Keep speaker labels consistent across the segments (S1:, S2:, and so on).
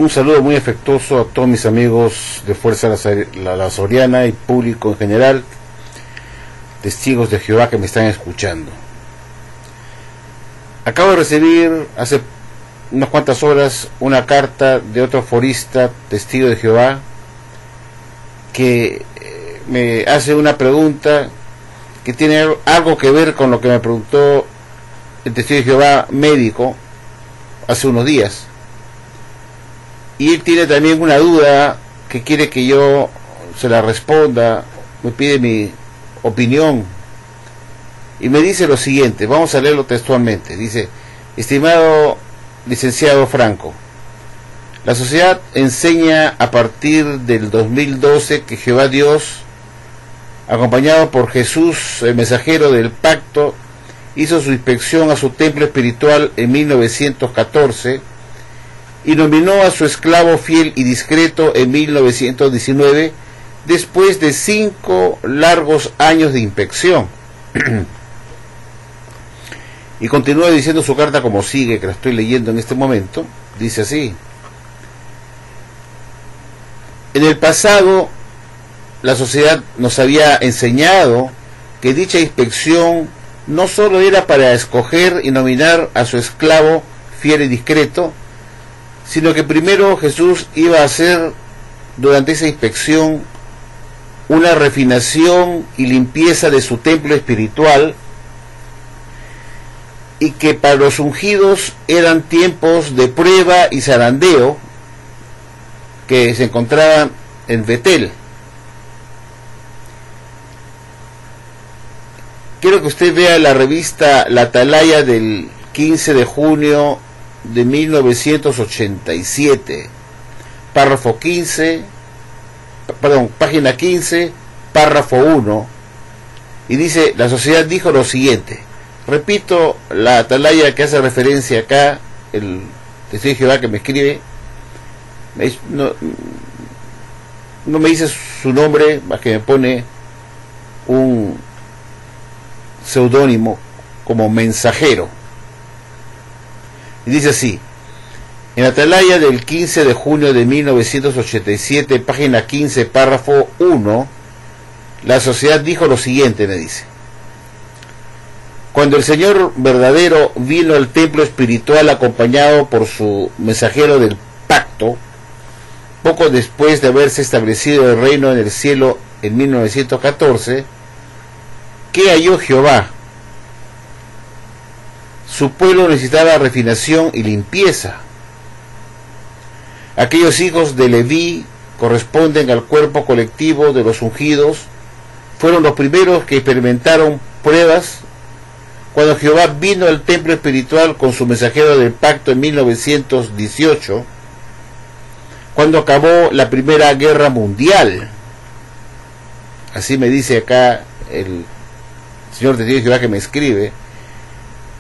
S1: Un saludo muy afectuoso a todos mis amigos de Fuerza La Soriana y público en general, testigos de Jehová que me están escuchando. Acabo de recibir hace unas cuantas horas una carta de otro forista, testigo de Jehová, que me hace una pregunta que tiene algo que ver con lo que me preguntó el testigo de Jehová médico hace unos días. Y él tiene también una duda que quiere que yo se la responda, me pide mi opinión y me dice lo siguiente, vamos a leerlo textualmente. Dice: estimado licenciado Franco, la sociedad enseña a partir del 2012 que Jehová Dios, acompañado por Jesús, el mensajero del pacto, hizo su inspección a su templo espiritual en 1914 y nominó a su esclavo fiel y discreto en 1919, después de 5 largos años de inspección. Y continúa diciendo su carta como sigue, que la estoy leyendo en este momento. Dice así: en el pasado, la sociedad nos había enseñado que dicha inspección no solo era para escoger y nominar a su esclavo fiel y discreto, sino que primero Jesús iba a hacer durante esa inspección una refinación y limpieza de su templo espiritual, y que para los ungidos eran tiempos de prueba y zarandeo que se encontraban en Betel. Quiero que usted vea la revista La Atalaya del 15 de junio de 1987, párrafo 15, página 15, párrafo 1, y dice: la sociedad dijo lo siguiente. Repito la atalaya que hace referencia acá, el testigo de Jehová que me escribe, no me dice su nombre, más que me pone un seudónimo como mensajero. Y dice así: en la atalaya del 15 de junio de 1987, página 15, párrafo 1, la sociedad dijo lo siguiente, me dice: cuando el Señor verdadero vino al templo espiritual acompañado por su mensajero del pacto, poco después de haberse establecido el reino en el cielo en 1914, ¿qué halló Jehová? Su pueblo necesitaba refinación y limpieza. Aquellos hijos de Leví corresponden al cuerpo colectivo de los ungidos, fueron los primeros que experimentaron pruebas cuando Jehová vino al templo espiritual con su mensajero del pacto en 1918, cuando acabó la Primera Guerra Mundial. Así me dice acá el señor testigo de Jehová que me escribe,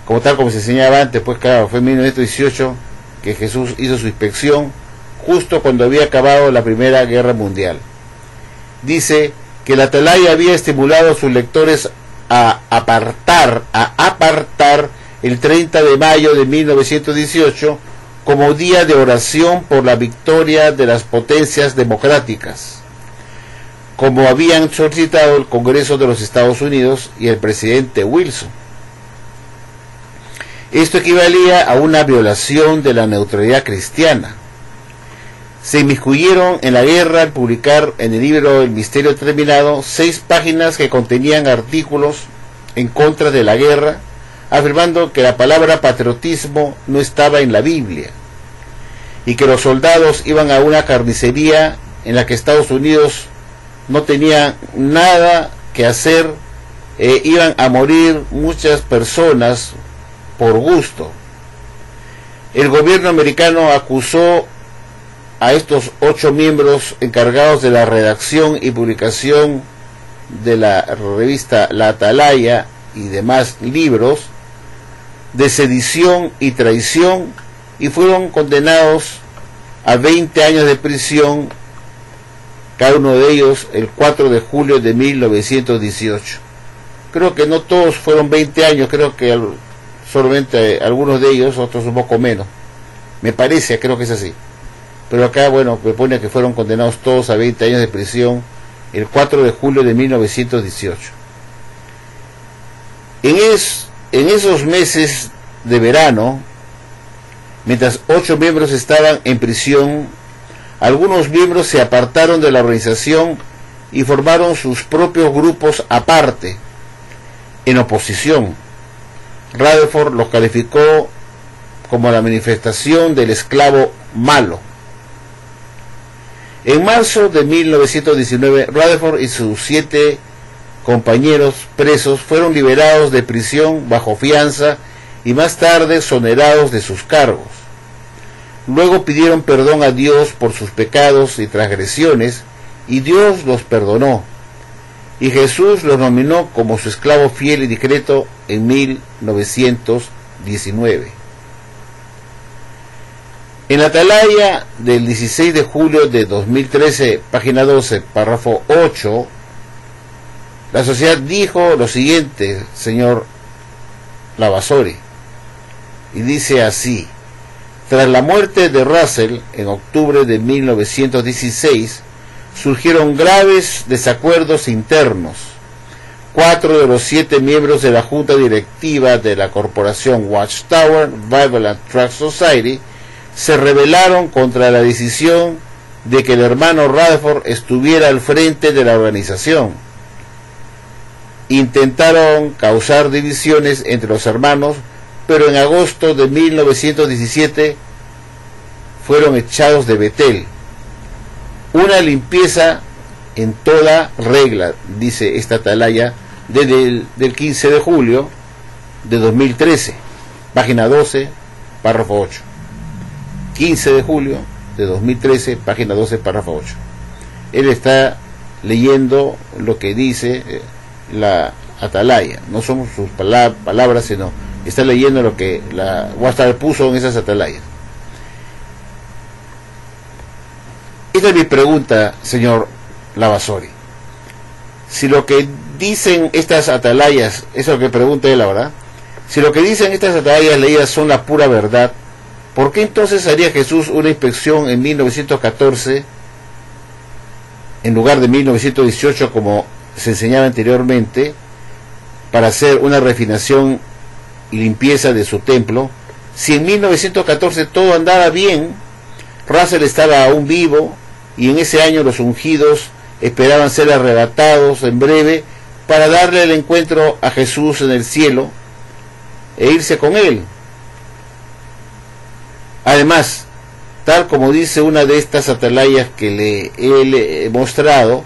S1: como tal como se enseñaba antes. Pues claro, fue en 1918 que Jesús hizo su inspección, justo cuando había acabado la Primera Guerra Mundial. Dice que la atalaya había estimulado a sus lectores a apartar el 30 de mayo de 1918 como día de oración por la victoria de las potencias democráticas, como habían solicitado el Congreso de los Estados Unidos y el presidente Wilson. Esto equivalía a una violación de la neutralidad cristiana. Se inmiscuyeron en la guerra al publicar en el libro El Misterio Terminado 6 páginas que contenían artículos en contra de la guerra, afirmando que la palabra patriotismo no estaba en la Biblia y que los soldados iban a una carnicería en la que Estados Unidos no tenía nada que hacer, iban a morir muchas personas por gusto. El gobierno americano acusó a estos 8 miembros encargados de la redacción y publicación de la revista La Atalaya y demás libros de sedición y traición, y fueron condenados a 20 años de prisión, cada uno de ellos el 4 de julio de 1918. Creo que no todos fueron 20 años, creo que solamente algunos de ellos, otros un poco menos. Me parece, creo que es así. pero acá, bueno, me pone que fueron condenados todos a 20 años de prisión el 4 de julio de 1918. En esos meses de verano, mientras 8 miembros estaban en prisión, algunos miembros se apartaron de la organización y formaron sus propios grupos aparte, en oposición. Rutherford los calificó como la manifestación del esclavo malo. En marzo de 1919, Rutherford y sus 7 compañeros presos fueron liberados de prisión bajo fianza y más tarde exonerados de sus cargos. Luego pidieron perdón a Dios por sus pecados y transgresiones, y Dios los perdonó, y Jesús los nominó como su esclavo fiel y discreto en 1919. En la atalaya del 16 de julio de 2013, página 12, párrafo 8, la sociedad dijo lo siguiente, señor Lavasori, y dice así: tras la muerte de Russell en octubre de 1916, surgieron graves desacuerdos internos. 4 de los 7 miembros de la junta directiva de la corporación Watchtower Bible and Tract Society se rebelaron contra la decisión de que el hermano Rutherford estuviera al frente de la organización. Intentaron causar divisiones entre los hermanos, pero en agosto de 1917 fueron echados de Betel. Una limpieza en toda regla, dice esta atalaya del 15 de julio de 2013, página 12, párrafo 8. 15 de julio de 2013, página 12, párrafo 8. Él está leyendo lo que dice la atalaya, no son sus palabras, sino está leyendo lo que la Watchtower puso en esas atalayas. Esta es mi pregunta, señor Lavasori. Si lo que dicen estas atalayas, eso es lo que pregunta él ahora, si lo que dicen estas atalayas leídas son la pura verdad, ¿por qué entonces haría Jesús una inspección en 1914 en lugar de 1918 como se enseñaba anteriormente, para hacer una refinación y limpieza de su templo? Si en 1914 todo andaba bien, Russell estaba aún vivo, y en ese año los ungidos esperaban ser arrebatados en breve para darle el encuentro a Jesús en el cielo e irse con él. Además, tal como dice una de estas atalayas que le he mostrado,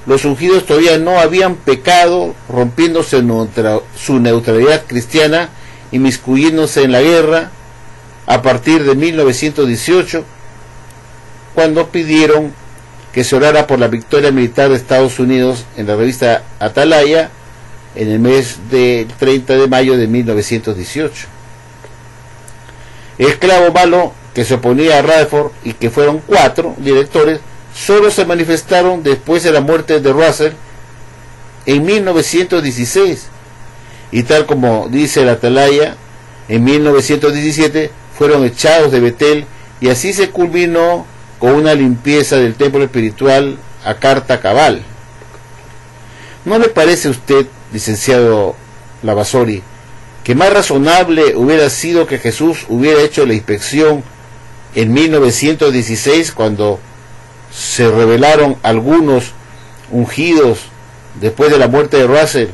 S1: los ungidos todavía no habían pecado, rompiéndose su neutralidad cristiana, inmiscuyéndose en la guerra a partir de 1918, cuando pidieron que se orara por la victoria militar de Estados Unidos en la revista Atalaya en el mes del 30 de mayo de 1918. El esclavo malo que se oponía a Rutherford, y que fueron 4 directores, solo se manifestaron después de la muerte de Russell en 1916, y tal como dice la atalaya, en 1917 fueron echados de Betel, y así se culminó con una limpieza del templo espiritual a carta cabal. ¿No le parece a usted, licenciado Lavasori, que más razonable hubiera sido que Jesús hubiera hecho la inspección en 1916, cuando se rebelaron algunos ungidos después de la muerte de Russell,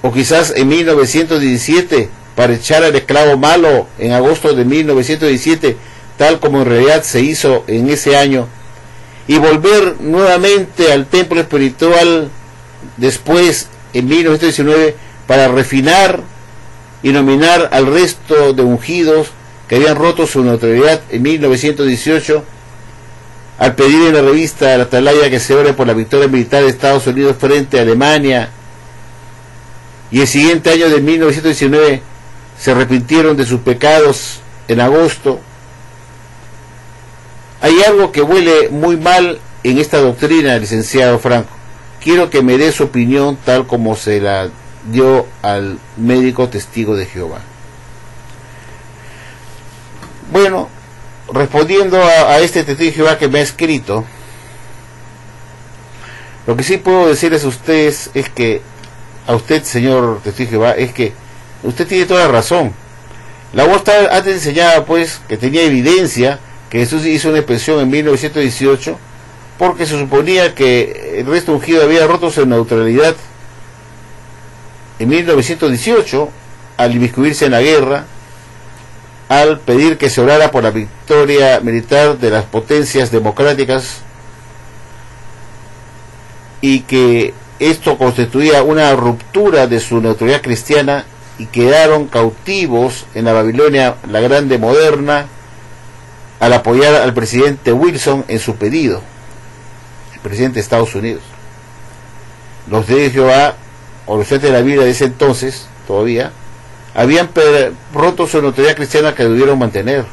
S1: o quizás en 1917 para echar al esclavo malo en agosto de 1917, tal como en realidad se hizo en ese año, y volver nuevamente al templo espiritual después en 1919 para refinar y nominar al resto de ungidos que habían roto su neutralidad en 1918, al pedir en la revista La Atalaya que se ore por la victoria militar de Estados Unidos frente a Alemania, y el siguiente año de 1919 se arrepintieron de sus pecados en agosto? Hay algo que huele muy mal en esta doctrina, licenciado Franco. Quiero que me dé su opinión tal como se la dio al médico testigo de Jehová. Bueno, respondiendo a este testigo de Jehová que me ha escrito, lo que sí puedo decirles a ustedes es que, a usted, señor testigo de Jehová, es que usted tiene toda la razón. La voz antes enseñaba pues que tenía evidencia que Jesús hizo una expresión en 1918 porque se suponía que el resto ungido había roto su neutralidad en 1918 al inmiscuirse en la guerra, al pedir que se orara por la victoria militar de las potencias democráticas y que esto constituía una ruptura de su neutralidad cristiana, y quedaron cautivos en la Babilonia la grande moderna al apoyar al presidente Wilson en su pedido, el presidente de Estados Unidos. Los de Jehová, o los de la Biblia de ese entonces, todavía, habían roto su neutralidad cristiana que debieron mantener.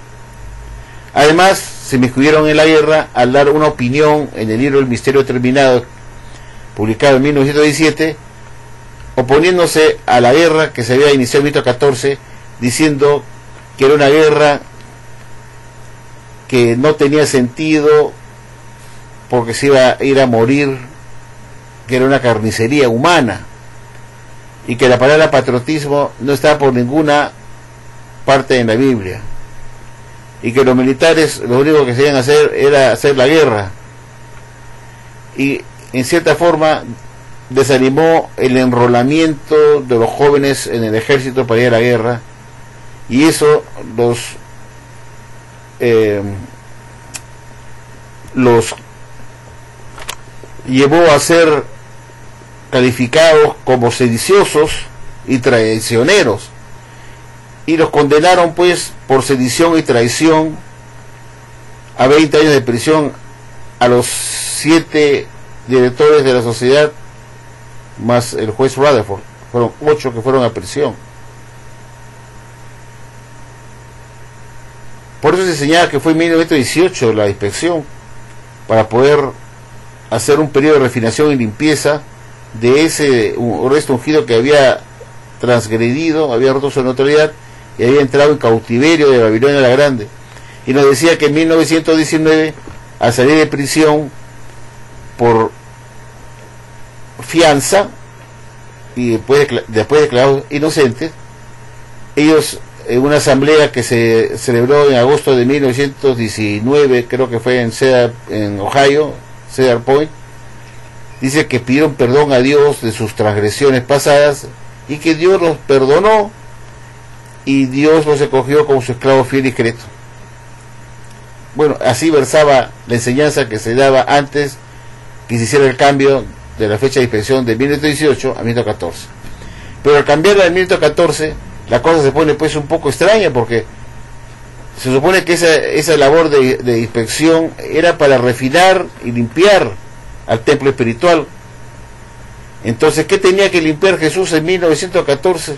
S1: Además, se inmiscuyeron en la guerra al dar una opinión en el libro El Misterio Terminado, publicado en 1917, oponiéndose a la guerra que se había iniciado en 1914, diciendo que era una guerra que no tenía sentido porque se iba a ir a morir, que era una carnicería humana, y que la palabra patriotismo no estaba por ninguna parte en la Biblia, y que los militares lo único que se iban a hacer era hacer la guerra, y en cierta forma desanimó el enrolamiento de los jóvenes en el ejército para ir a la guerra, y eso los llevó a ser calificados como sediciosos y traicioneros, y los condenaron pues por sedición y traición a 20 años de prisión a los 7 directores de la sociedad más el juez Rutherford. Fueron 8 que fueron a prisión. Por eso se señala que fue en 1918 la inspección, para poder hacer un periodo de refinación y limpieza de ese resto ungido que había transgredido, había roto su neutralidad y había entrado en cautiverio de Babilonia la Grande. Y nos decía que en 1919, al salir de prisión por fianza y después declarados inocentes, ellos, en una asamblea que se celebró en agosto de 1919, creo que fue en Ohio, Cedar Point, dice que pidieron perdón a Dios de sus transgresiones pasadas y que Dios los perdonó y Dios los acogió como su esclavo fiel y discreto. Bueno, así versaba la enseñanza que se daba antes que se hiciera el cambio de la fecha de inspección de 1918 a 1914. Pero al cambiarla de 1914, la cosa se pone pues un poco extraña, porque se supone que esa labor de inspección era para refinar y limpiar al templo espiritual. Entonces, ¿qué tenía que limpiar Jesús en 1914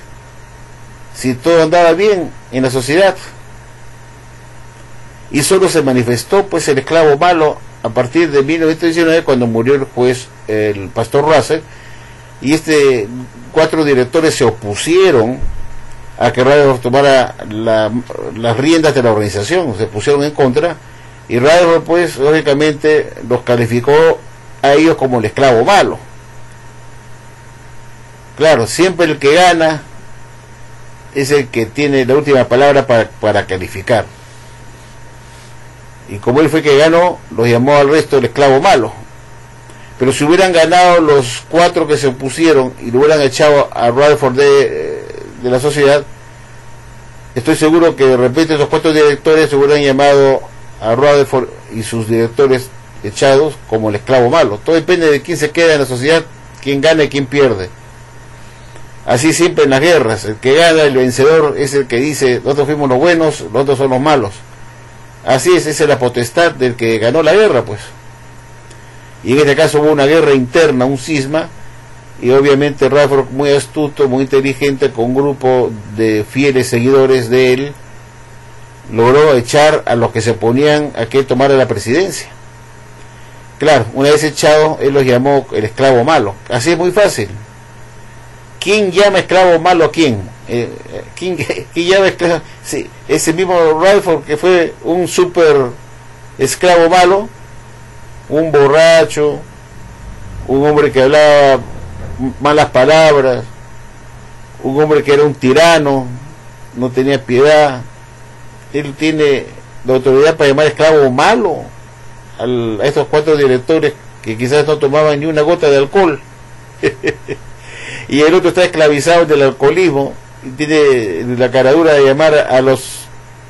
S1: si todo andaba bien en la sociedad? Y solo se manifestó pues el esclavo malo a partir de 1919, cuando murió el juez, el pastor Russell, y 4 directores se opusieron a que Rutherford tomara las riendas de la organización, se pusieron en contra, y Rutherford pues lógicamente los calificó a ellos como el esclavo malo. Claro, siempre el que gana es el que tiene la última palabra para calificar. Y como él fue que ganó, los llamó al resto el esclavo malo. Pero si hubieran ganado los 4 que se opusieron y lo hubieran echado a Rutherford de la sociedad, estoy seguro que de repente esos 4 directores se hubieran llamado a Rutherford y sus directores echados como el esclavo malo. Todo depende de quién se queda en la sociedad, quién gana y quién pierde. Así siempre en las guerras, el que gana, el vencedor, es el que dice: nosotros fuimos los buenos, los otros son los malos. Así es, esa es la potestad del que ganó la guerra, pues. Y en este caso hubo una guerra interna, un cisma, y obviamente Rutherford, muy astuto, muy inteligente, con un grupo de fieles seguidores de él, logró echar a los que se oponían a que él tomara la presidencia. Claro, una vez echado, él los llamó el esclavo malo. Así es muy fácil. ¿Quién llama esclavo malo a quién? ¿quién llama esclavo? Sí, ese mismo Rutherford, que fue un super esclavo malo, un borracho, un hombre que hablaba malas palabras, un hombre que era un tirano, no tenía piedad. Él tiene la autoridad para llamar esclavo malo a estos 4 directores que quizás no tomaban ni una gota de alcohol. Y el otro está esclavizado del alcoholismo y tiene la caradura de llamar a los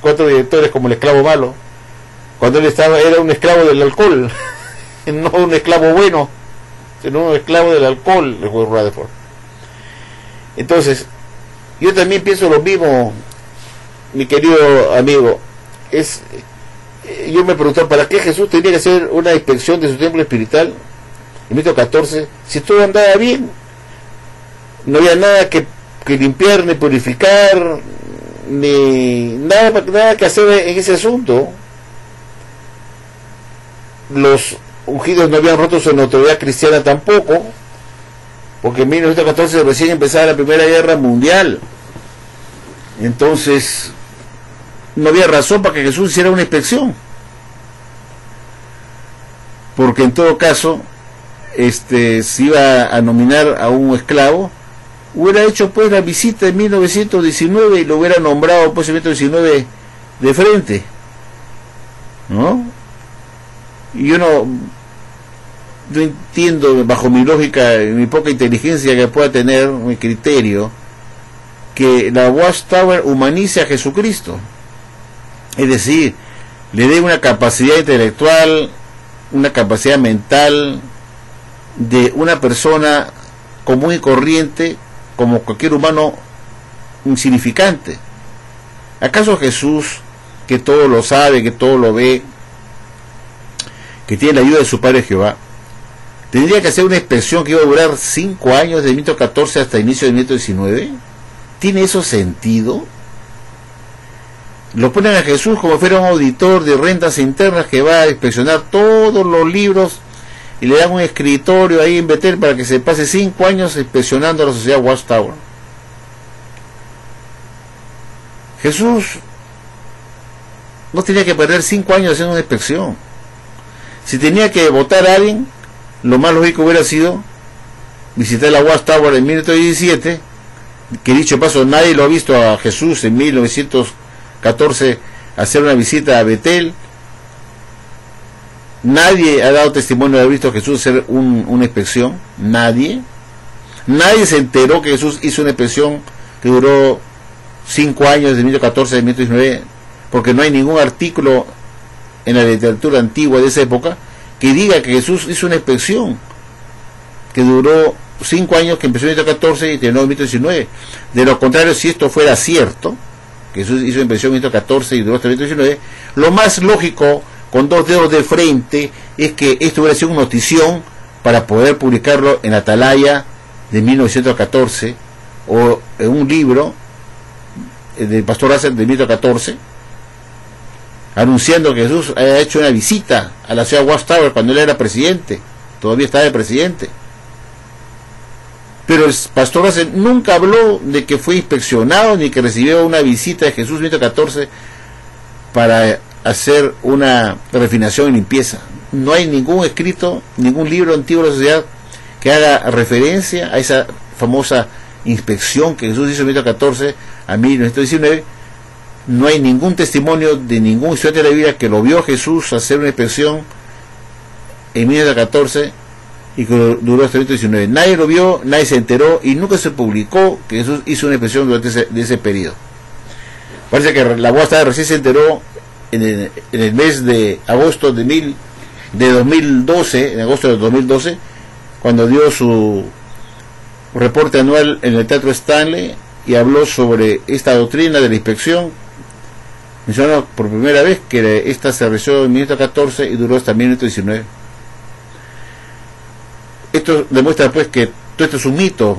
S1: 4 directores como el esclavo malo, cuando él era un esclavo del alcohol. No un esclavo bueno, sino un esclavo del alcohol, el juez Rutherford. Entonces, yo también pienso lo mismo, mi querido amigo. Yo me pregunto, ¿para qué Jesús tenía que hacer una inspección de su templo espiritual en 14, si todo andaba bien? No había nada que limpiar, ni purificar, ni nada que hacer en ese asunto. Los ungidos no habían roto su notoriedad cristiana tampoco, porque en 1914 recién empezaba la Primera Guerra Mundial. Entonces no había razón para que Jesús hiciera una inspección, porque en todo caso si iba a nominar a un esclavo, hubiera hecho pues la visita en 1919 y lo hubiera nombrado pues en 1919 de frente, ¿no? Y yo no entiendo, bajo mi lógica y mi poca inteligencia que pueda tener, mi criterio, que la Watchtower humanice a Jesucristo, es decir, le dé una capacidad intelectual, una capacidad mental de una persona común y corriente, como cualquier humano insignificante. ¿Acaso Jesús, que todo lo sabe, que todo lo ve, que tiene la ayuda de su Padre Jehová, tendría que hacer una inspección que iba a durar 5 años, de 1914 hasta inicio de 1919? ¿Tiene eso sentido? Lo ponen a Jesús como si fuera un auditor de rentas internas que va a inspeccionar todos los libros y le dan un escritorio ahí en Betel para que se pase 5 años inspeccionando a la sociedad Watchtower. Jesús no tenía que perder 5 años haciendo una inspección. Si tenía que votar a alguien, lo más lógico hubiera sido visitar la Watchtower en 1917, que dicho paso nadie lo ha visto a Jesús en 1914 hacer una visita a Betel. Nadie ha dado testimonio de haber visto a Jesús hacer una inspección. Nadie se enteró que Jesús hizo una inspección que duró 5 años, de 1914 a 1919, porque no hay ningún artículo en la literatura antigua de esa época que diga que Jesús hizo una inspección que duró 5 años, que empezó en 1914 y terminó en 1919. De lo contrario, si esto fuera cierto, que Jesús hizo una inspección en 1914 y duró hasta 1919, lo más lógico, con 2 dedos de frente, es que esto hubiera sido una notición para poder publicarlo en Atalaya de 1914, o en un libro del pastor Russell de 1914, anunciando que Jesús había hecho una visita a la ciudad de Watchtower cuando él era presidente, todavía estaba de presidente. Pero el pastor Russell nunca habló de que fue inspeccionado ni que recibió una visita de Jesús en 1914 para hacer una refinación y limpieza. No hay ningún escrito, ningún libro antiguo de la sociedad que haga referencia a esa famosa inspección que Jesús hizo en 1914 a 1919. No hay ningún testimonio de ningún estudiante de la Biblia que lo vio Jesús hacer una inspección en 1914 y que duró hasta 1919. Nadie lo vio, nadie se enteró y nunca se publicó que Jesús hizo una inspección durante ese periodo. Parece que la Watchtower recién se enteró en el mes de agosto de 2012, en agosto de 2012, cuando dio su reporte anual en el Teatro Stanley y habló sobre esta doctrina de la inspección. Mencionó por primera vez que esta se realizó en 1914 y duró hasta 1919. Esto demuestra pues que todo esto es un mito,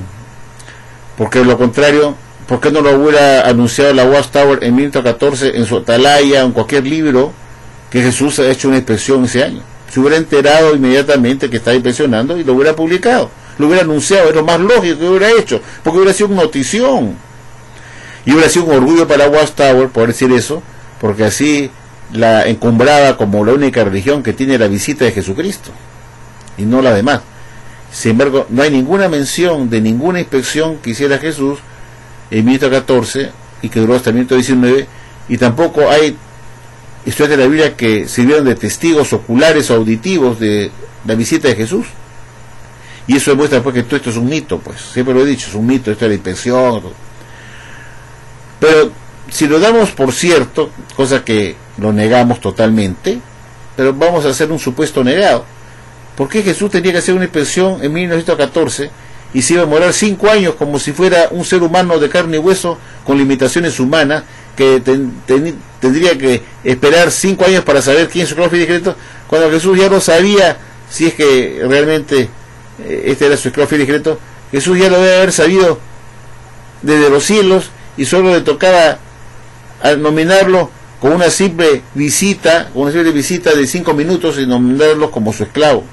S1: porque de lo contrario, ¿por qué no lo hubiera anunciado la Watchtower en 1914 en su atalaya o en cualquier libro que Jesús ha hecho una inspección ese año? Se hubiera enterado inmediatamente que estaba inspeccionando y lo hubiera publicado, lo hubiera anunciado, es lo más lógico que hubiera hecho, porque hubiera sido una notición. Y hubiera sido un orgullo para Watchtower poder decir eso, porque así la encumbraba como la única religión que tiene la visita de Jesucristo, y no la demás. Sin embargo, no hay ninguna mención de ninguna inspección que hiciera Jesús en 1914 y que duró hasta 1919, y tampoco hay historias de la Biblia que sirvieron de testigos oculares o auditivos de la visita de Jesús. Y eso demuestra pues que todo esto es un mito, pues siempre lo he dicho, es un mito, esto de la inspección. Pero si lo damos por cierto, cosa que lo negamos totalmente, pero vamos a hacer un supuesto negado. ¿Por qué Jesús tenía que hacer una inspección en 1914 y se iba a demorar 5 años como si fuera un ser humano de carne y hueso con limitaciones humanas, que tendría que esperar 5 años para saber quién es su esclavo fiel y discreto, cuando Jesús ya no sabía si es que realmente este era su esclavo fiel y discreto? Jesús ya lo debe haber sabido desde los cielos, y solo le tocaba a nominarlo con una simple visita, de 5 minutos, y nominarlo como su esclavo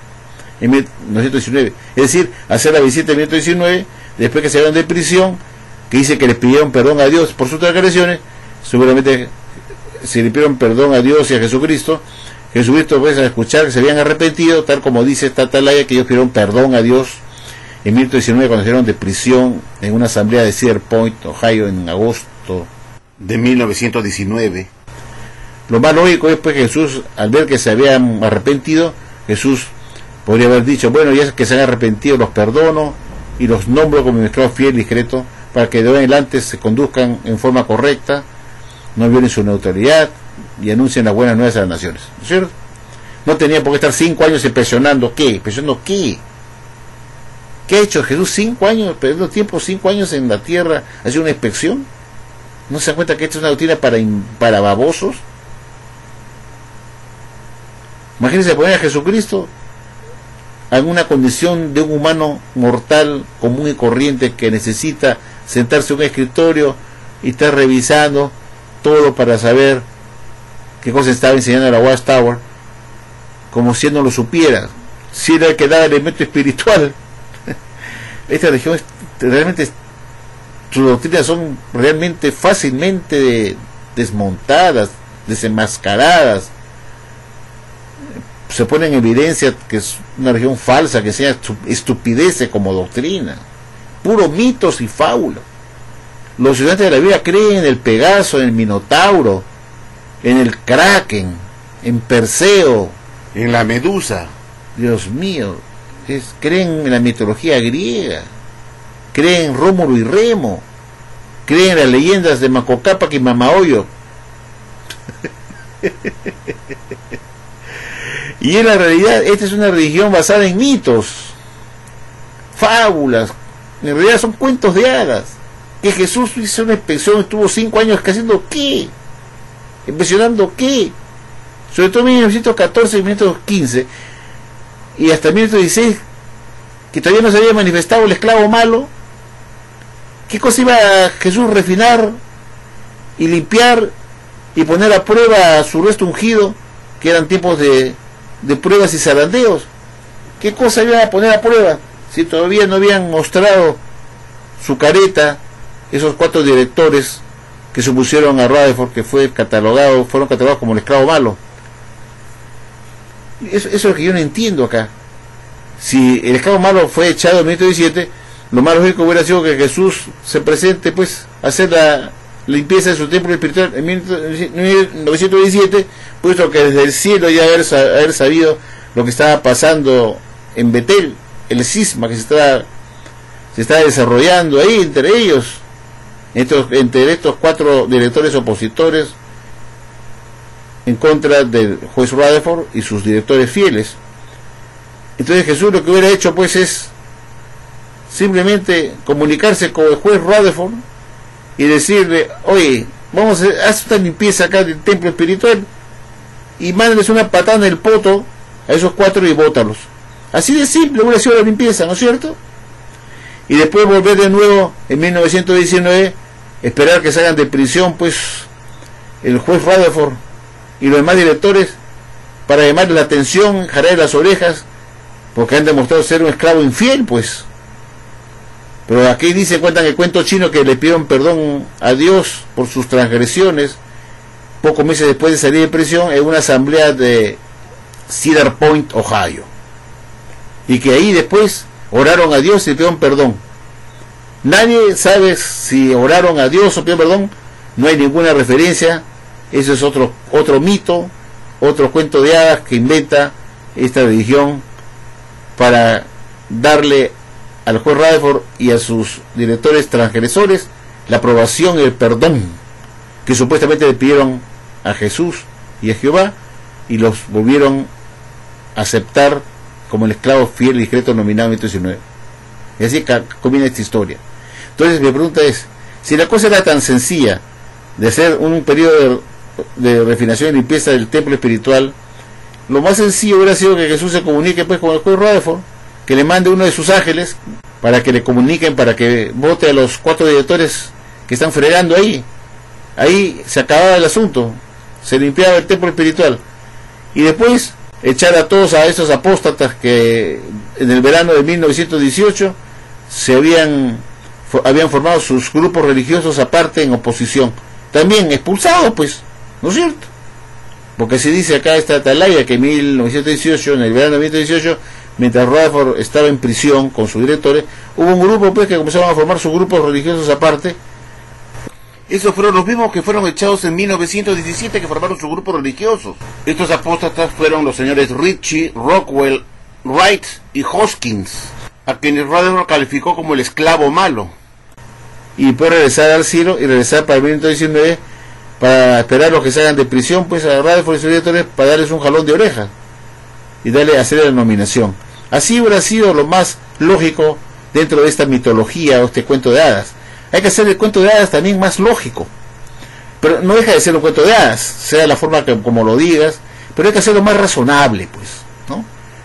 S1: en 1919. Es decir, hacer la visita en 1919, después que salieron de prisión, que dice que les pidieron perdón a Dios por sus transgresiones. Seguramente si le pidieron perdón a Dios y a Jesucristo, Jesucristo pues a escuchar que se habían arrepentido, tal como dice esta atalaya, que ellos pidieron perdón a Dios en 1919 cuando salieron de prisión en una asamblea de Cedar Point, Ohio, en agosto de 1919. Lo más lógico es pues que Jesús, al ver que se habían arrepentido, Jesús podría haber dicho, bueno, ya que se han arrepentido, los perdono y los nombro como mi esclavo fiel y discreto, para que de hoy en adelante se conduzcan en forma correcta, no violen su neutralidad y anuncien las buenas nuevas a las naciones, ¿no es cierto? No tenía por qué estar 5 años impresionando. ¿Qué? ¿Impresionando qué? ¿Qué ha hecho Jesús 5 años, perdiendo tiempo 5 años en la tierra, haciendo una inspección? ¿No se dan cuenta que esta es una doctrina para babosos? Imagínense poner a Jesucristo en una condición de un humano mortal, común y corriente, que necesita sentarse en un escritorio y estar revisando todo para saber qué cosa estaba enseñando a la Watchtower, como si él no lo supiera, si era el que daba elemento espiritual. Esta religión realmente, sus doctrinas son realmente fácilmente desmontadas, desenmascaradas. Se pone en evidencia que es una religión falsa, que sea estupideces como doctrina, puros mitos y fábulas. Los estudiantes de la Biblia creen en el Pegaso, en el Minotauro, en el Kraken, en Perseo, en la Medusa. Dios mío, creen en la mitología griega, creen en Rómulo y Remo, creen en las leyendas de Manco Cápac y Mamahoyo. Y en la realidad esta es una religión basada en mitos, fábulas. En realidad son cuentos de hadas. Que Jesús hizo una inspección, estuvo 5 años haciendo ¿qué? ¿Impresionando qué? Sobre todo en 1914 y 1915 y hasta 1916, que todavía no se había manifestado el esclavo malo. ¿Qué cosa iba a Jesús refinar y limpiar y poner a prueba su resto ungido, que eran tiempos de pruebas y zarandeos? ¿Qué cosa iban a poner a prueba si todavía no habían mostrado su careta esos 4 directores que supusieron a Rutherford, que fueron catalogados como el esclavo malo? Eso es lo que yo no entiendo acá. Si el esclavo malo fue echado en 1917, lo más lógico hubiera sido que Jesús se presente pues a hacer la limpieza de su templo espiritual en 1917, puesto que desde el cielo ya haber sabido lo que estaba pasando en Betel, el cisma que se está desarrollando ahí entre ellos, entre estos 4 directores opositores en contra del juez Rutherford y sus directores fieles. Entonces Jesús lo que hubiera hecho pues es simplemente comunicarse con el juez Rutherford y decirle, oye, vamos a hacer una limpieza acá del templo espiritual y mándenles una patada en el poto a esos 4 y bótalos. Así de simple hubiera sido la limpieza, ¿no es cierto? Y después volver de nuevo en 1919, esperar que salgan de prisión pues el juez Rutherford y los demás directores para llamarles la atención, jalarles las orejas, porque han demostrado ser un esclavo infiel, pues. Pero aquí dice, cuentan el cuento chino que le pidieron perdón a Dios por sus transgresiones, pocos meses después de salir de prisión, en una asamblea de Cedar Point, Ohio. Y que ahí después oraron a Dios y le pidieron perdón. Nadie sabe si oraron a Dios o pidieron perdón, no hay ninguna referencia. Eso es otro mito, otro cuento de hadas que inventa esta religión para darle al juez Rutherford y a sus directores transgresores la aprobación y el perdón que supuestamente le pidieron a Jesús y a Jehová, y los volvieron a aceptar como el esclavo fiel y discreto nominado en 1919. Y así comienza esta historia. Entonces mi pregunta es, si la cosa era tan sencilla de hacer un periodo de refinación y limpieza del templo espiritual, lo más sencillo hubiera sido que Jesús se comunique pues con el juez Rutherford, que le mande uno de sus ángeles para que le comuniquen, para que vote a los 4 directores que están fregando ahí. Ahí se acababa el asunto, se limpiaba el templo espiritual, y después echar a todos a esos apóstatas que en el verano de 1918 se habían formado sus grupos religiosos aparte en oposición, también expulsados, pues, ¿no es cierto? Porque se dice acá esta atalaya que en 1918, en el verano de 1918, mientras Rutherford estaba en prisión con sus directores, hubo un grupo pues que comenzaron a formar sus grupos religiosos aparte. Esos fueron los mismos que fueron echados en 1917, que formaron sus grupos religiosos. Estos apóstatas fueron los señores Ritchie, Rockwell, Wright y Hoskins, a quienes Rutherford calificó como el esclavo malo. Y puede regresar al cielo y regresar para el 1919 para esperar a los que salgan de prisión, pues a Rutherford y sus directores, para darles un jalón de oreja y hacer la nominación. Así hubiera sido lo más lógico dentro de esta mitología o este cuento de hadas. Hay que hacer el cuento de hadas también más lógico, pero no deja de ser un cuento de hadas, sea la forma que como lo digas, pero hay que hacerlo más razonable, pues,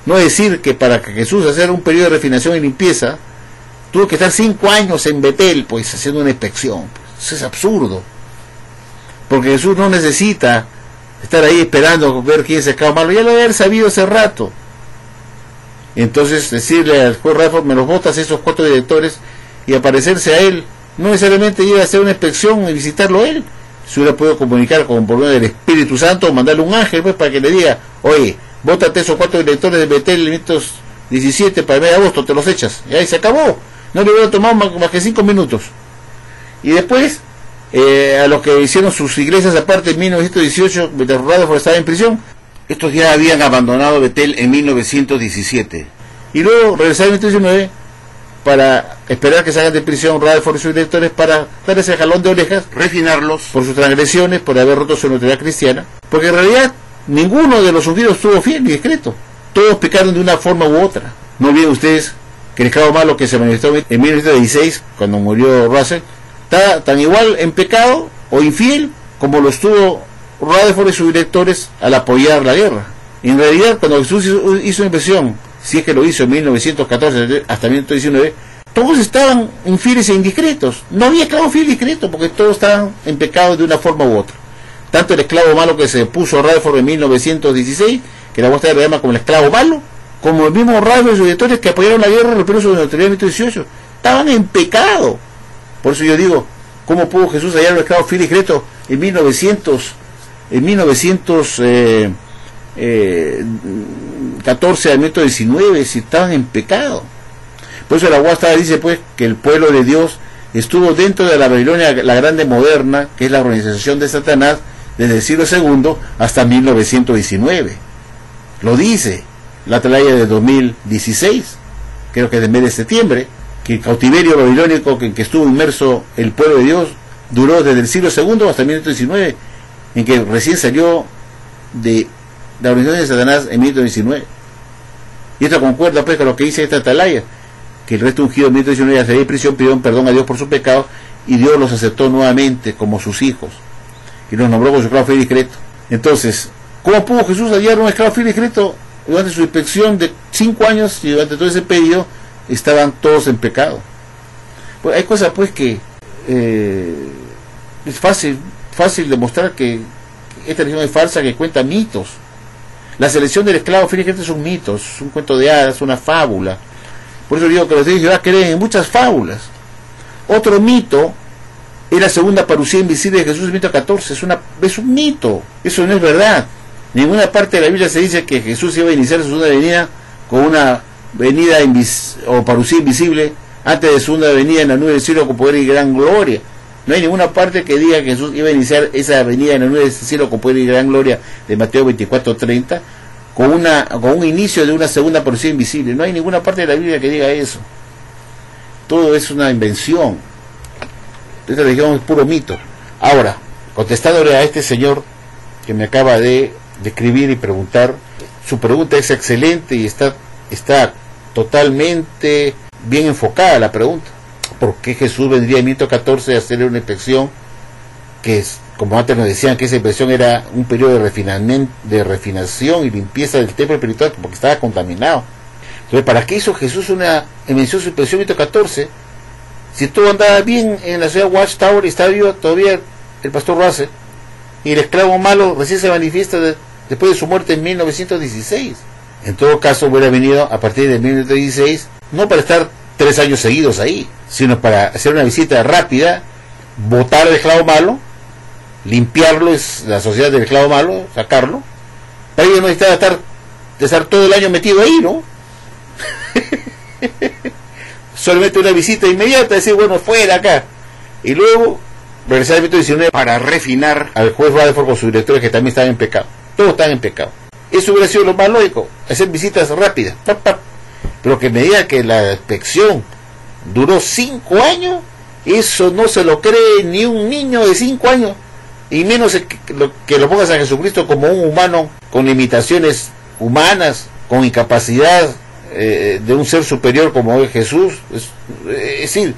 S1: no decir que para que Jesús hacer un periodo de refinación y limpieza tuvo que estar 5 años en Betel, pues, haciendo una inspección. Pues, eso es absurdo, porque Jesús no necesita estar ahí esperando ver quién es el esclavo malo, ya lo debe haber sabido hace rato. Entonces decirle al juez Rutherford, me los votas esos 4 directores, y aparecerse a él, no necesariamente ir a hacer una inspección y visitarlo a él. Se hubiera podido comunicar con por medio del Espíritu Santo, o mandarle un ángel pues para que le diga, oye, vótate esos 4 directores de Betel en estos 17 para el mes de agosto, te los echas, y ahí se acabó. No le hubiera tomado más que 5 minutos. Y después a los que hicieron sus iglesias aparte en 1918, mientras Rutherford estaba en prisión, estos ya habían abandonado Betel en 1917, y luego regresaron en 1919 para esperar que salgan de prisión Rutherford y sus directores, para dar ese jalón de orejas, refinarlos por sus transgresiones, por haber roto su neutralidad cristiana, porque en realidad ninguno de los ungidos estuvo fiel ni discreto, todos pecaron de una forma u otra. No olviden ustedes que el esclavo malo que se manifestó en 1916, cuando murió Russell, está tan igual en pecado o infiel como lo estuvo Rutherford y sus directores al apoyar la guerra. En realidad, cuando Jesús hizo una inversión, si es que lo hizo en 1914 hasta 1919, todos estaban infieles e indiscretos. No había esclavo fiel y discreto, porque todos estaban en pecado de una forma u otra. Tanto el esclavo malo que se puso a Rutherford en 1916, que la vuestra lo llama como el esclavo malo, como el mismo Rutherford y sus directores que apoyaron la guerra y rompieron su neutralidad en 1918, estaban en pecado. Por eso yo digo, ¿cómo pudo Jesús hallar un esclavo fiel y discreto en 1914 al 1919, si estaban en pecado? Por eso la Guasta dice pues que el pueblo de Dios estuvo dentro de la Babilonia la grande moderna, que es la organización de Satanás, desde el siglo II hasta 1919. Lo dice la atalaya de 2016, creo que es de mes de septiembre, que el cautiverio babilónico en que estuvo inmerso el pueblo de Dios duró desde el siglo II hasta 1919, en que recién salió de la organización de Satanás en 1919. Y esto concuerda pues con lo que dice esta atalaya, que el resto ungido en 1919 al salir de prisión pidieron perdón a Dios por sus pecados, y Dios los aceptó nuevamente como sus hijos y los nombró como su esclavo fiel y discreto. Entonces, ¿cómo pudo Jesús hallar un esclavo fiel y discreto? Durante su inspección de 5 años y durante todo ese periodo estaban todos en pecado. Pues hay cosas pues que es fácil demostrar que esta religión es falsa, que cuenta mitos. La selección del esclavo fiel y discreto es un mito, es un cuento de hadas, una fábula. Por eso digo que los de Jehová creen en muchas fábulas. Otro mito es la segunda parucía invisible de Jesús en 14. Es un mito, eso no es verdad. Ninguna parte de la Biblia se dice que Jesús iba a iniciar su segunda venida con una venida o parucía invisible antes de su segunda venida en la nube del cielo con poder y gran gloria. No hay ninguna parte que diga que Jesús iba a iniciar esa venida en la nube del cielo con poder y gran gloria de Mateo 24:30 con un inicio de una segunda parucía invisible. No hay ninguna parte de la Biblia que diga eso. Todo es una invención. Esta religión es puro mito. Ahora, contestándole a este señor que me acaba de escribir y preguntar, su pregunta es excelente y está totalmente bien enfocada la pregunta. ¿Por qué Jesús vendría en 14 a hacerle una inspección? Que es, como antes nos decían, que esa inspección era un periodo de refinación y limpieza del templo espiritual porque estaba contaminado. Entonces, ¿para qué hizo Jesús una inspección su inspección en 14? Si todo andaba bien en la ciudad Watchtower y estaba vivo todavía el pastor Russell, y el esclavo malo recién se manifiesta después de su muerte en 1916. En todo caso, hubiera venido a partir de 1916, no para estar 3 años seguidos ahí, sino para hacer una visita rápida, botar al esclavo malo, limpiarlo, es la sociedad del esclavo malo, sacarlo. Para ello no necesitaba estar todo el año metido ahí, ¿no? Solamente una visita inmediata, decir, bueno, fuera acá. Y luego regresar al 19 para refinar al juez Rutherford con sus directores que también estaban en pecado. Todos estaban en pecado. Eso hubiera sido lo más lógico, hacer visitas rápidas. Pero que me diga que la inspección duró 5 años, eso no se lo cree ni un niño de 5 años. Y menos que lo pongas a Jesucristo como un humano con limitaciones humanas, con incapacidad de un ser superior como es Jesús. Es decir,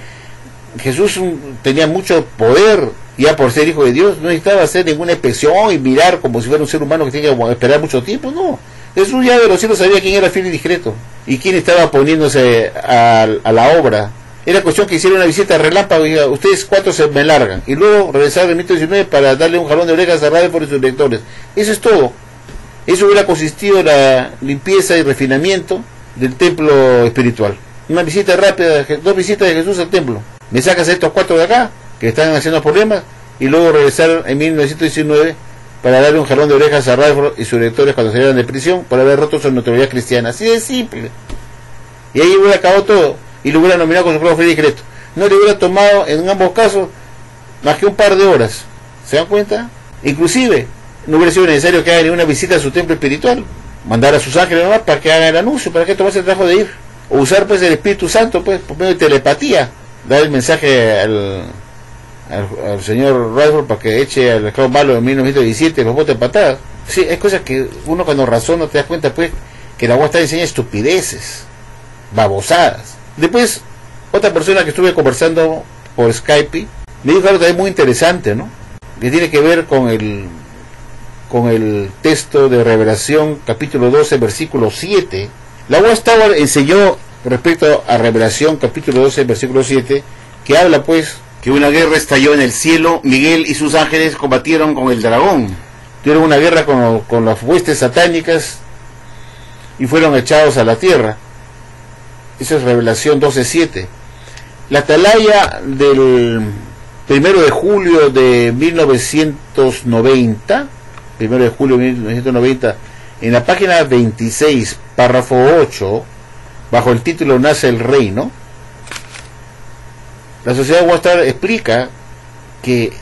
S1: Jesús tenía mucho poder, ya por ser hijo de Dios, no necesitaba hacer ninguna inspección y mirar como si fuera un ser humano que tenía que esperar mucho tiempo, no. Jesús ya de los cielos sabía quién era fiel y discreto y quién estaba poniéndose a la obra. Era cuestión que hiciera una visita relámpago y diga, ustedes 4 se me largan, y luego regresar al 19 para darle un jalón de orejas a Rutherford y sus lectores. Eso es todo. Eso hubiera consistido en la limpieza y refinamiento del templo espiritual. Una visita rápida, 2 visitas de Jesús al templo. Me sacas a estos 4 de acá, que están haciendo problemas, y luego regresar en 1919 para darle un jalón de orejas a Rutherford y sus lectores cuando salieran de prisión por haber roto su notoriedad cristiana. Así de simple. Y ahí hubiera acabado todo, y lo hubiera nominado con su propio fiel y discreto. No le hubiera tomado en ambos casos más que un par de horas. ¿Se dan cuenta? Inclusive no hubiera sido necesario que haga ninguna visita a su templo espiritual, mandar a sus ángeles nomás para que hagan el anuncio, para que tomarse el trabajo de ir, o usar pues el Espíritu Santo pues por medio de telepatía, dar el mensaje al señor Rutherford para que eche al esclavo malo en 1917 los botes de patadas. Sí, es cosas que uno cuando razona te das cuenta pues que la agua está enseña estupideces, babosadas. Después otra persona que estuve conversando por Skype me dijo algo también muy interesante, ¿no? Que tiene que ver con el texto de Revelación capítulo 12 versículo 7. La Watchtower enseñó respecto a Revelación capítulo 12 versículo 7 que habla pues que una guerra estalló en el cielo. Miguel y sus ángeles combatieron con el dragón, tuvieron una guerra con las huestes satánicas y fueron echados a la tierra. Eso es Revelación 12:7. La atalaya del 1 de julio de 1990, 1 de julio de 1990, en la página 26, párrafo 8, bajo el título Nace el Reino, la sociedad Watchtower explica que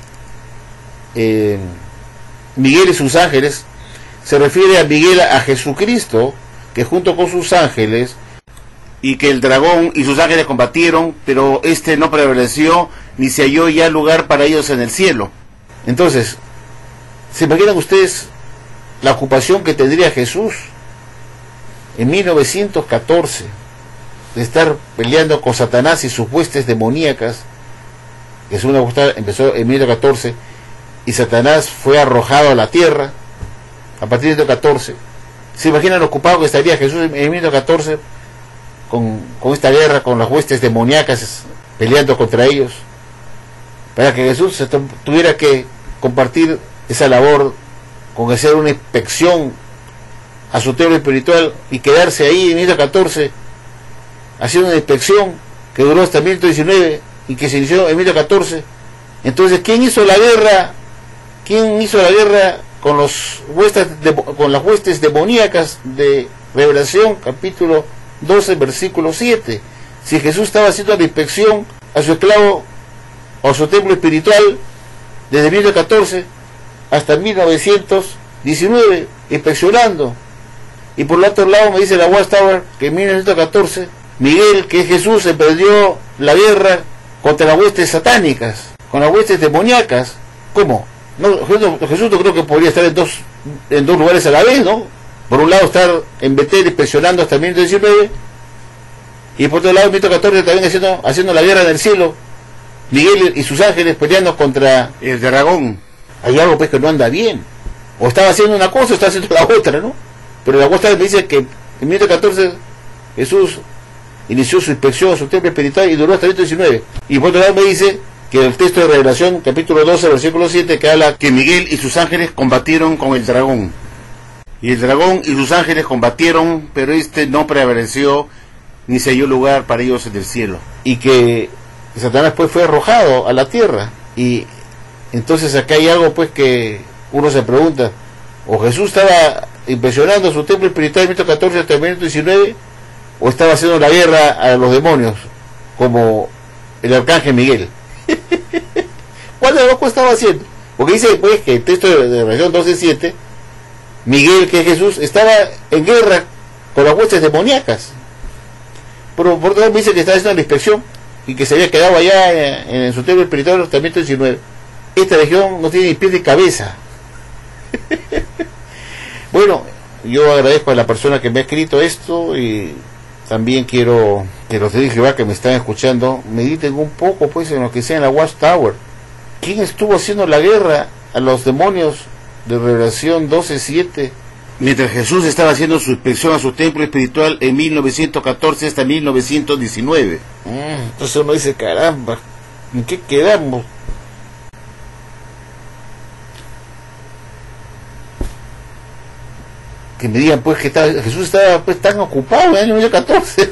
S1: Miguel y sus ángeles se refiere a Miguel, a Jesucristo, que junto con sus ángeles, y que el dragón y sus ángeles combatieron, pero este no prevaleció ni se halló ya lugar para ellos en el cielo. Entonces, ¿se imaginan ustedes la ocupación que tendría Jesús en 1914 de estar peleando con Satanás y sus huestes demoníacas? Que es una empezó en 1914 y Satanás fue arrojado a la tierra a partir de 1914. ¿Se imaginan lo ocupado que estaría Jesús en 1914 con esta guerra, con las huestes demoníacas peleando contra ellos, para que Jesús tuviera que compartir esa labor con hacer una inspección a su templo espiritual y quedarse ahí en 1914 haciendo una inspección que duró hasta 1919 y que se inició en 1914. Entonces, ¿quién hizo la guerra? ¿Quién hizo la guerra con con las huestes demoníacas de Revelación, capítulo 12, versículo 7? Si Jesús estaba haciendo la inspección a su esclavo o a su templo espiritual desde 1914 hasta 1919, inspeccionando. Y por el otro lado me dice la Watchtower que en 1914 Miguel, que es Jesús, emprendió la guerra contra las huestes satánicas, con las huestes demoníacas. ¿Cómo? No, Jesús no creo que podría estar en dos lugares a la vez, ¿no? Por un lado estar en Betel inspeccionando hasta 1919, y por otro lado en 1914 también haciendo la guerra en el cielo, Miguel y sus ángeles peleando contra el dragón. Hay algo pues que no anda bien, o estaba haciendo una cosa o estaba haciendo la otra, ¿no? Pero la cosa me dice que en 1914 Jesús inició su inspección a su templo espiritual y duró hasta 1919. Y por otro lado me dice que el texto de Revelación, capítulo 12, versículo 7, que habla que Miguel y sus ángeles combatieron con el dragón. Y el dragón y sus ángeles combatieron, pero este no prevaleció ni se halló lugar para ellos en el cielo. Y que Satanás pues fue arrojado a la tierra. Y entonces acá hay algo pues que uno se pregunta, o Jesús estaba impresionando su templo espiritual en 1914 hasta 1919, o estaba haciendo la guerra a los demonios como el arcángel Miguel. ¿Cuál de los dos estaba haciendo? Porque dice pues que el texto de Revelación 12:7, Miguel, que es Jesús, estaba en guerra con las huestes demoníacas. Pero por otro lado me dice que estaba haciendo la inspección y que se había quedado allá en su templo espiritual hasta 1919. Esta región no tiene ni pies ni cabeza. Bueno, yo agradezco a la persona que me ha escrito esto, y también quiero que los de Jehová que me están escuchando mediten un poco pues en lo que sea en la Watchtower. ¿Quién estuvo haciendo la guerra a los demonios de Revelación 12:7? Mientras Jesús estaba haciendo su inspección a su templo espiritual en 1914 hasta 1919. Entonces uno dice, caramba, ¿en qué quedamos? Que me digan pues que Jesús estaba pues tan ocupado en el año 2014.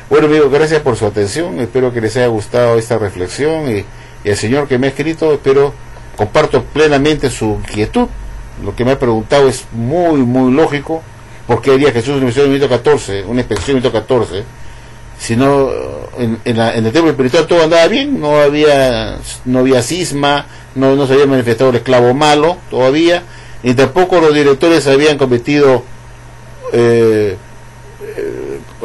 S1: Bueno amigos, gracias por su atención, espero que les haya gustado esta reflexión, y el Señor que me ha escrito, espero comparto plenamente su inquietud. Lo que me ha preguntado es muy muy lógico. ¿Por qué haría Jesús una inspección en 1914, una inspección en 1914? Si no, en el templo espiritual todo andaba bien, no había cisma, no se había manifestado el esclavo malo todavía, y tampoco los directores habían cometido,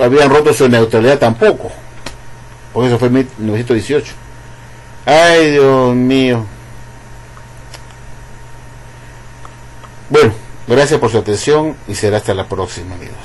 S1: habían roto su neutralidad tampoco, porque eso fue en 1918. Ay, Dios mío. Bueno, gracias por su atención y será hasta la próxima, amigos.